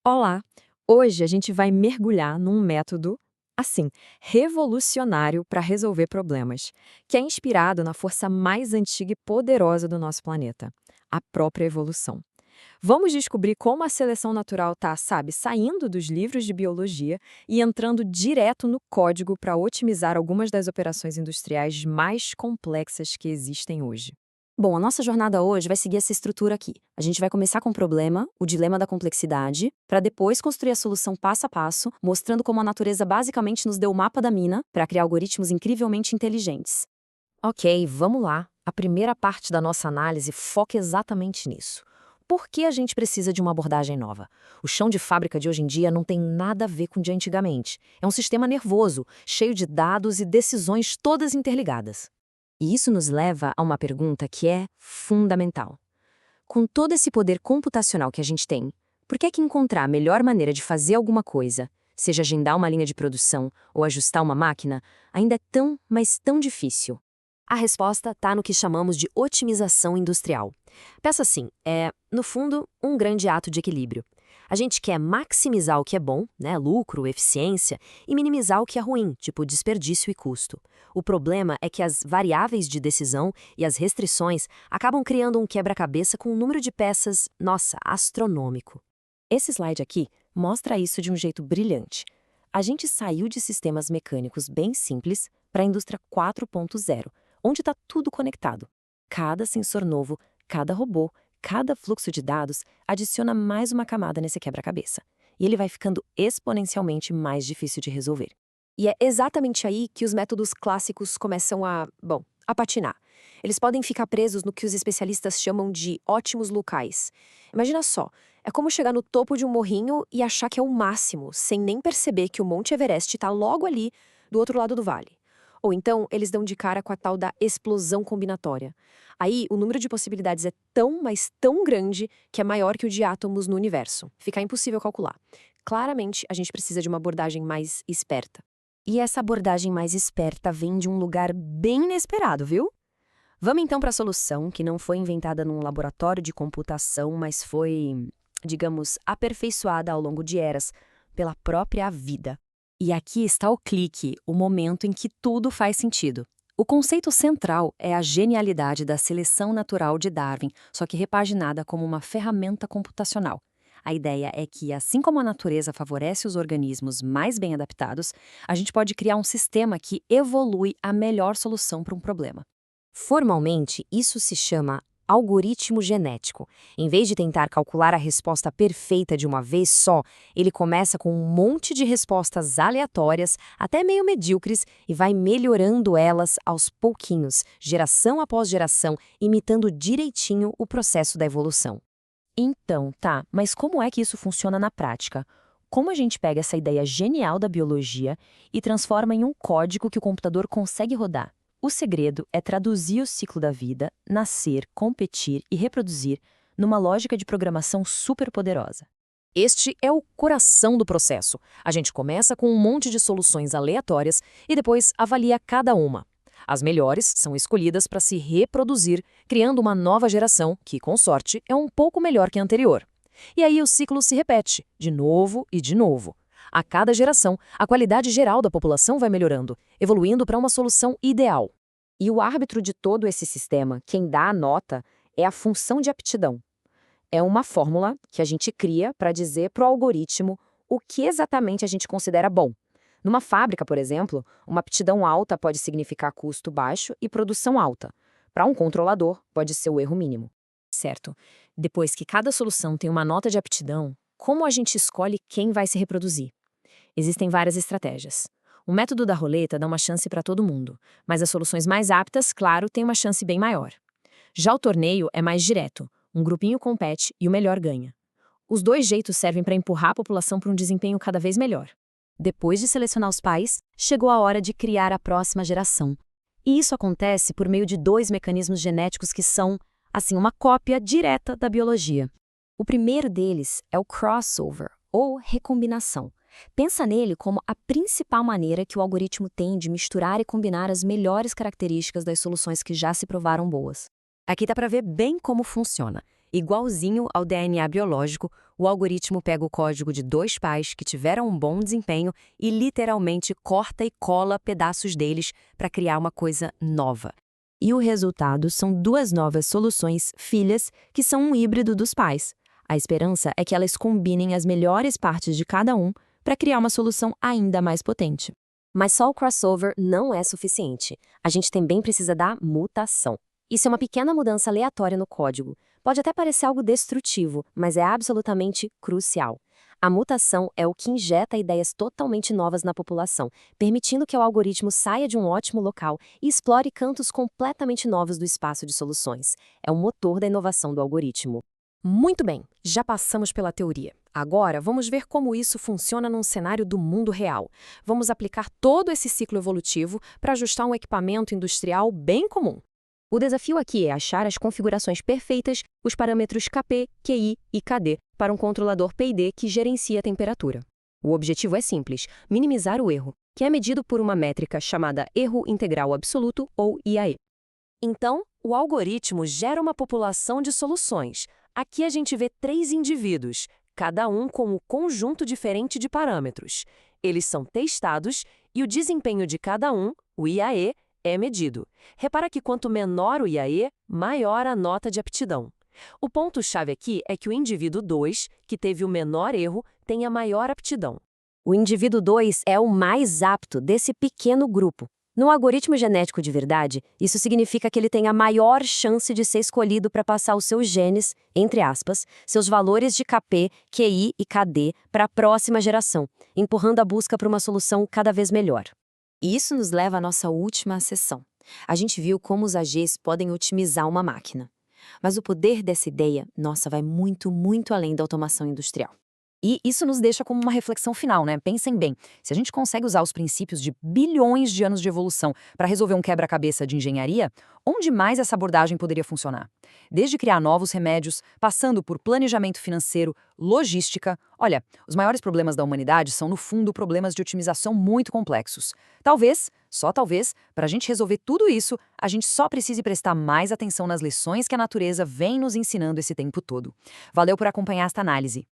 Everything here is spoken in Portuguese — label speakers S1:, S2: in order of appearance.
S1: Olá! Hoje a gente vai mergulhar num método, assim, revolucionário para resolver problemas, que é inspirado na força mais antiga e poderosa do nosso planeta, a própria evolução. Vamos descobrir como a seleção natural está, sabe, saindo dos livros de biologia e entrando direto no código para otimizar algumas das operações industriais mais complexas que existem hoje.
S2: Bom, a nossa jornada hoje vai seguir essa estrutura aqui. A gente vai começar com o problema, o dilema da complexidade, para depois construir a solução passo a passo, mostrando como a natureza basicamente nos deu o mapa da mina para criar algoritmos incrivelmente inteligentes. Ok, vamos lá. A primeira parte da nossa análise foca exatamente nisso. Por que a gente precisa de uma abordagem nova? O chão de fábrica de hoje em dia não tem nada a ver com o de antigamente. É um sistema nervoso, cheio de dados e decisões todas interligadas. E isso nos leva a uma pergunta que é fundamental. Com todo esse poder computacional que a gente tem, por que é que encontrar a melhor maneira de fazer alguma coisa, seja agendar uma linha de produção ou ajustar uma máquina, ainda é tão, mas tão difícil? A resposta está no que chamamos de otimização industrial. Pensa assim, no fundo, um grande ato de equilíbrio. A gente quer maximizar o que é bom, né, lucro, eficiência, e minimizar o que é ruim, tipo desperdício e custo. O problema é que as variáveis de decisão e as restrições acabam criando um quebra-cabeça com um número de peças, nossa, astronômico. Esse slide aqui mostra isso de um jeito brilhante. A gente saiu de sistemas mecânicos bem simples para a indústria 4.0, onde está tudo conectado. Cada sensor novo, cada robô, cada fluxo de dados adiciona mais uma camada nesse quebra-cabeça. E ele vai ficando exponencialmente mais difícil de resolver. E é exatamente aí que os métodos clássicos começam a patinar. Eles podem ficar presos no que os especialistas chamam de ótimos locais. Imagina só, é como chegar no topo de um morrinho e achar que é o máximo, sem nem perceber que o Monte Everest está logo ali, do outro lado do vale. Ou então, eles dão de cara com a tal da explosão combinatória. Aí, o número de possibilidades é tão, mas tão grande que é maior que o de átomos no universo. Fica impossível calcular. Claramente, a gente precisa de uma abordagem mais esperta. E essa abordagem mais esperta vem de um lugar bem inesperado, viu? Vamos então para a solução, que não foi inventada num laboratório de computação, mas foi, digamos, aperfeiçoada ao longo de eras pela própria vida. E aqui está o clique, o momento em que tudo faz sentido. O conceito central é a genialidade da seleção natural de Darwin, só que repaginada como uma ferramenta computacional. A ideia é que, assim como a natureza favorece os organismos mais bem adaptados, a gente pode criar um sistema que evolui a melhor solução para um problema. Formalmente, isso se chama algoritmo genético. Em vez de tentar calcular a resposta perfeita de uma vez só, ele começa com um monte de respostas aleatórias, até meio medíocres, e vai melhorando elas aos pouquinhos, geração após geração, imitando direitinho o processo da evolução. Então, tá, mas como é que isso funciona na prática? Como a gente pega essa ideia genial da biologia e transforma em um código que o computador consegue rodar? O segredo é traduzir o ciclo da vida, nascer, competir e reproduzir, numa lógica de programação superpoderosa. Este é o coração do processo. A gente começa com um monte de soluções aleatórias e depois avalia cada uma. As melhores são escolhidas para se reproduzir, criando uma nova geração que, com sorte, é um pouco melhor que a anterior. E aí o ciclo se repete, de novo e de novo. A cada geração, a qualidade geral da população vai melhorando, evoluindo para uma solução ideal. E o árbitro de todo esse sistema, quem dá a nota, é a função de aptidão. É uma fórmula que a gente cria para dizer para o algoritmo o que exatamente a gente considera bom. Numa fábrica, por exemplo, uma aptidão alta pode significar custo baixo e produção alta. Para um controlador, pode ser o erro mínimo. Certo. Depois que cada solução tem uma nota de aptidão, como a gente escolhe quem vai se reproduzir? Existem várias estratégias. O método da roleta dá uma chance para todo mundo, mas as soluções mais aptas, claro, têm uma chance bem maior. Já o torneio é mais direto. Um grupinho compete e o melhor ganha. Os dois jeitos servem para empurrar a população para um desempenho cada vez melhor. Depois de selecionar os pais, chegou a hora de criar a próxima geração. E isso acontece por meio de dois mecanismos genéticos que são, assim, uma cópia direta da biologia. O primeiro deles é o crossover, ou recombinação. Pensa nele como a principal maneira que o algoritmo tem de misturar e combinar as melhores características das soluções que já se provaram boas. Aqui dá para ver bem como funciona. Igualzinho ao DNA biológico, O algoritmo pega o código de 2 pais que tiveram um bom desempenho e literalmente corta e cola pedaços deles para criar uma coisa nova. E o resultado são 2 novas soluções filhas que são um híbrido dos pais. A esperança é que elas combinem as melhores partes de cada um para criar uma solução ainda mais potente. Mas só o crossover não é suficiente. A gente também precisa da mutação. Isso é uma pequena mudança aleatória no código. Pode até parecer algo destrutivo, mas é absolutamente crucial. A mutação é o que injeta ideias totalmente novas na população, permitindo que o algoritmo saia de um ótimo local e explore cantos completamente novos do espaço de soluções. É o motor da inovação do algoritmo.
S1: Muito bem, já passamos pela teoria. Agora, vamos ver como isso funciona num cenário do mundo real. Vamos aplicar todo esse ciclo evolutivo para ajustar um equipamento industrial bem comum.
S2: O desafio aqui é achar as configurações perfeitas, os parâmetros KP, QI e KD, para um controlador P&D que gerencia a temperatura. O objetivo é simples, minimizar o erro, que é medido por uma métrica chamada Erro Integral Absoluto, ou IAE.
S3: Então, o algoritmo gera uma população de soluções. Aqui a gente vê 3 indivíduos, cada um com um conjunto diferente de parâmetros. Eles são testados e o desempenho de cada um, o IAE, é medido. Repara que quanto menor o IAE, maior a nota de aptidão. O ponto-chave aqui é que o indivíduo 2, que teve o menor erro, tem a maior aptidão.
S2: O indivíduo 2 é o mais apto desse pequeno grupo. No algoritmo genético de verdade, isso significa que ele tem a maior chance de ser escolhido para passar os seus genes, entre aspas, seus valores de KP, QI e KD para a próxima geração, empurrando a busca por uma solução cada vez melhor. E isso nos leva à nossa última sessão. A gente viu como os AGs podem otimizar uma máquina. Mas o poder dessa ideia, nossa, vai muito, muito além da automação industrial.
S4: E isso nos deixa como uma reflexão final, né? Pensem bem, se a gente consegue usar os princípios de bilhões de anos de evolução para resolver um quebra-cabeça de engenharia, onde mais essa abordagem poderia funcionar? Desde criar novos remédios, passando por planejamento financeiro, logística. Olha, os maiores problemas da humanidade são, no fundo, problemas de otimização muito complexos. Talvez, só talvez, para a gente resolver tudo isso, a gente só precise prestar mais atenção nas lições que a natureza vem nos ensinando esse tempo todo. Valeu por acompanhar esta análise.